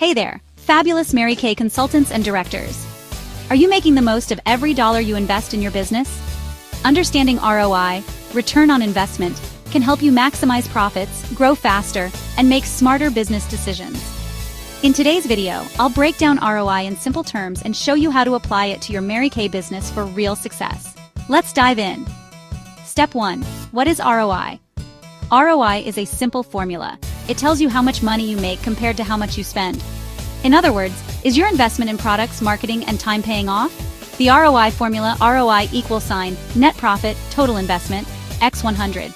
Hey there, fabulous Mary Kay consultants and directors. Are you making the most of every dollar you invest in your business? Understanding ROI, return on investment, can help you maximize profits, grow faster, and make smarter business decisions. In today's video, I'll break down ROI in simple terms and show you how to apply it to your Mary Kay business for real success. Let's dive in. Step 1. What is ROI? ROI is a simple formula. It tells you how much money you make compared to how much you spend. In other words, is your investment in products, marketing, and time paying off? The ROI formula ROI = net profit, total investment, x 100.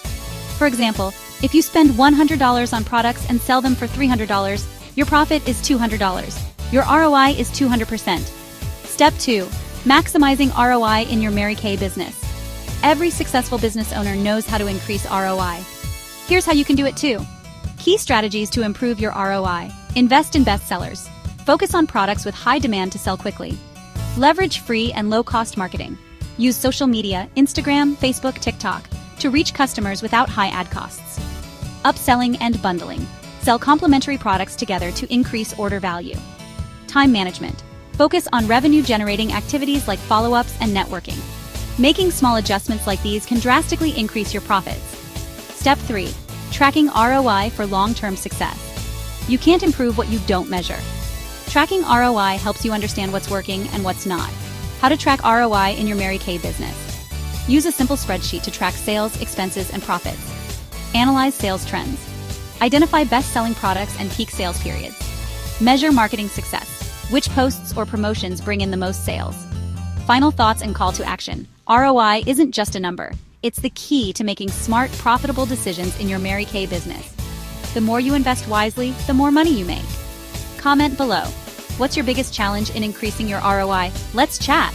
For example, if you spend $100 on products and sell them for $300, your profit is $200. Your ROI is 200%. Step 2. Maximizing ROI in your Mary Kay business. Every successful business owner knows how to increase ROI. Here's how you can do it too. Key strategies to improve your ROI. Invest in bestsellers. Focus on products with high demand to sell quickly. Leverage free and low-cost marketing. Use social media, Instagram, Facebook, TikTok, to reach customers without high ad costs. Upselling and bundling. Sell complementary products together to increase order value. Time management. Focus on revenue-generating activities like follow-ups and networking. Making small adjustments like these can drastically increase your profits. Step 3. Tracking ROI for long-term success. You can't improve what you don't measure. Tracking ROI helps you understand what's working and what's not. How to track ROI in your Mary Kay business. Use a simple spreadsheet to track sales, expenses, and profits. Analyze sales trends. Identify best-selling products and peak sales periods. Measure marketing success. Which posts or promotions bring in the most sales? Final thoughts and call to action. ROI isn't just a number. It's the key to making smart, profitable decisions in your Mary Kay business. The more you invest wisely, the more money you make. Comment below. What's your biggest challenge in increasing your ROI? Let's chat.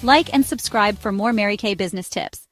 Like and subscribe for more Mary Kay business tips.